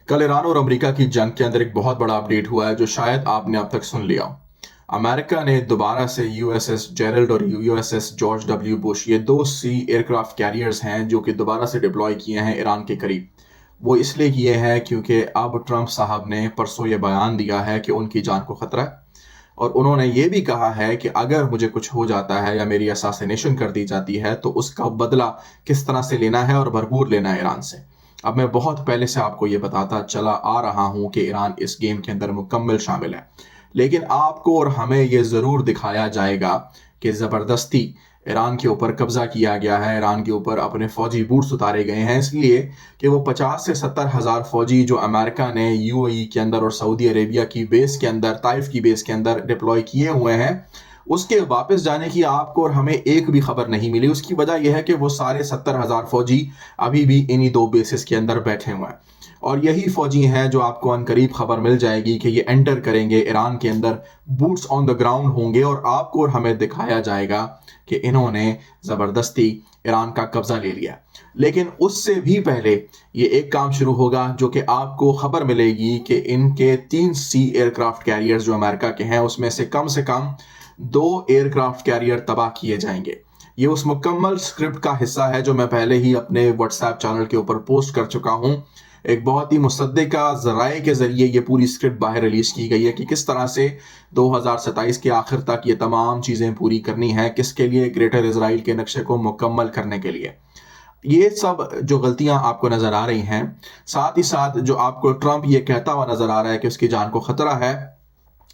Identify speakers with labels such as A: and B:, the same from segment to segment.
A: कल ईरान और अमेरिका की जंग के अंदर एक बहुत बड़ा अपडेट हुआ है जो शायद आपने अब तक सुन लिया हो। अमेरिका ने दोबारा से यूएसएस जेरल्ड और यूएसएस जॉर्ज डब्ल्यू बुश, ये दो सी एयरक्राफ्ट कैरियर्स हैं जो कि दोबारा से डिप्लॉय किए हैं ईरान के करीब। वो इसलिए किए हैं क्योंकि अब ट्रंप साहब ने परसों ये बयान दिया है कि उनकी जान को खतरा है, और उन्होंने ये भी कहा है कि अगर मुझे कुछ हो जाता है या मेरी असैसिनेशन कर दी जाती है तो उसका बदला किस तरह से लेना है और भरपूर लेना है ईरान से। अब मैं बहुत पहले से आपको ये बताता चला आ रहा हूं कि ईरान इस गेम के अंदर मुकम्मल शामिल है, लेकिन आपको और हमें ये ज़रूर दिखाया जाएगा कि ज़बरदस्ती ईरान के ऊपर कब्जा किया गया है, ईरान के ऊपर अपने फौजी बूट्स उतारे गए हैं, इसलिए कि वो 50 से 70 हज़ार फौजी जो अमेरिका ने यूएई के अंदर और सऊदी अरेबिया की बेस के अंदर, ताइफ की बेस के अंदर डिप्लॉय किए हुए हैं, उसके वापस जाने की आपको और हमें एक भी खबर नहीं मिली। उसकी वजह यह है कि वो सारे 70 हज़ार फौजी अभी भी इन्हीं दो बेसिस के अंदर बैठे हुए हैं, और यही फौजी हैं जो आपको अनकरीब खबर मिल जाएगी कि ये एंटर करेंगे ईरान के अंदर, बूट्स ऑन द ग्राउंड होंगे, और आपको और हमें दिखाया जाएगा कि इन्होंने ज़बरदस्ती ईरान का कब्जा ले लिया। लेकिन उससे भी पहले ये एक काम शुरू होगा जो कि आपको खबर मिलेगी कि इनके 3 सी एयरक्राफ्ट कैरियर्स जो अमेरिका के हैं उसमें से कम 2 एयरक्राफ्ट कैरियर तबाह किए जाएंगे। ये उस मुकम्मल स्क्रिप्ट का हिस्सा है जो मैं पहले ही अपने व्हाट्सएप चैनल के ऊपर पोस्ट कर चुका हूं। एक बहुत ही मुसद्दिका ज़राए के ज़रिए ये पूरी स्क्रिप्ट बाहर रिलीज़ की गई है कि किस तरह से 2027 के आखिर तक ये तमाम चीज़ें पूरी करनी है, किसके लिए, ग्रेटर इजराइल के नक्शे को मुकम्मल करने के लिए। ये सब जो गलतियां आपको नज़र आ रही हैं, साथ ही साथ जो आपको ट्रंप ये कहता हुआ नज़र आ रहा है कि उसकी जान को ख़तरा है,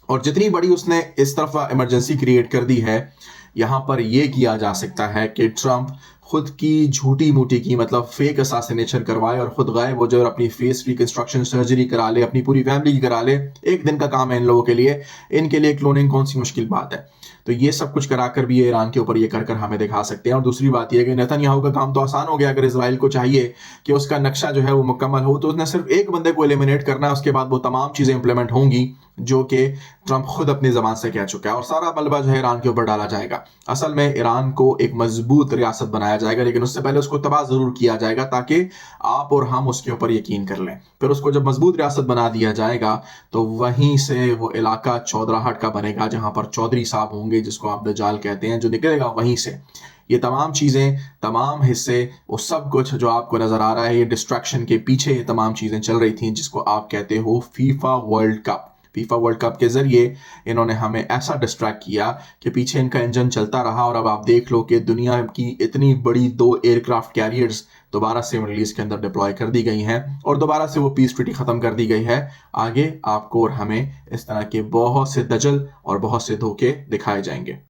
A: और जितनी बड़ी उसने इस तरफ इमरजेंसी क्रिएट कर दी है, यहाँ पर यह किया जा सकता है कि ट्रंप खुद की झूठी मूठी की मतलब फेक असैसिनेशन करवाए और खुद गायब हो जाए और अपनी फेस रिकंस्ट्रक्शन सर्जरी करा ले, अपनी पूरी फैमिली की करा ले। एक दिन का काम है इन लोगों के लिए, इनके लिए क्लोनिंग कौन सी मुश्किल बात है। तो ये सब कुछ कराकर भी ये ईरान के ऊपर ये कर हमें दिखा सकते हैं। और दूसरी बात यह कि नेतन्याहू का काम तो आसान हो गया। अगर इजराइल को चाहिए कि उसका नक्शा जो है वो मुकम्मल हो तो उसने सिर्फ एक बंदे को एलिमिनेट करना है, उसके बाद वो तमाम चीज़ें इंप्लीमेंट होंगी जो कि ट्रंप खुद अपनी ज़बान से कह चुका है, और सारा मलबा जो है ईरान के ऊपर डाला जाएगा। असल में ईरान को एक मजबूत रियासत बनाया जाएगा, लेकिन उससे पहले उसको तबाह ज़रूर किया जाएगा ताकि आप और हम उसके ऊपर यकीन कर लें। फिर उसको जब मजबूत रियासत बना दिया जाएगा तो वहीं से वो इलाका चौधराहट का बनेगा जहां पर चौधरी साहब होंगे, जिसको आप दज्जाल कहते हैं, जो निकलेगा वहीं से। ये तमाम चीज़ें, तमाम हिस्से, वो सब कुछ जो आपको नज़र आ रहा है, ये डिस्ट्रैक्शन के पीछे ये तमाम चीज़ें चल रही थी जिसको आप कहते हो FIFA world cup. FIFA world cup के जरिए इन्होंने हमें ऐसा डिस्ट्रैक्ट किया कि पीछे इनका इंजन चलता रहा, और अब आप देख लो कि दुनिया की इतनी बड़ी 2 एयरक्राफ्ट कैरियर्स दोबारा से मिडल ईस्ट के अंदर डिप्लॉय कर दी गई हैं, और दोबारा से वो पीस ट्रीटी ख़त्म कर दी गई है। आगे आपको और हमें इस तरह के बहुत से दजल और बहुत से धोखे दिखाए जाएंगे।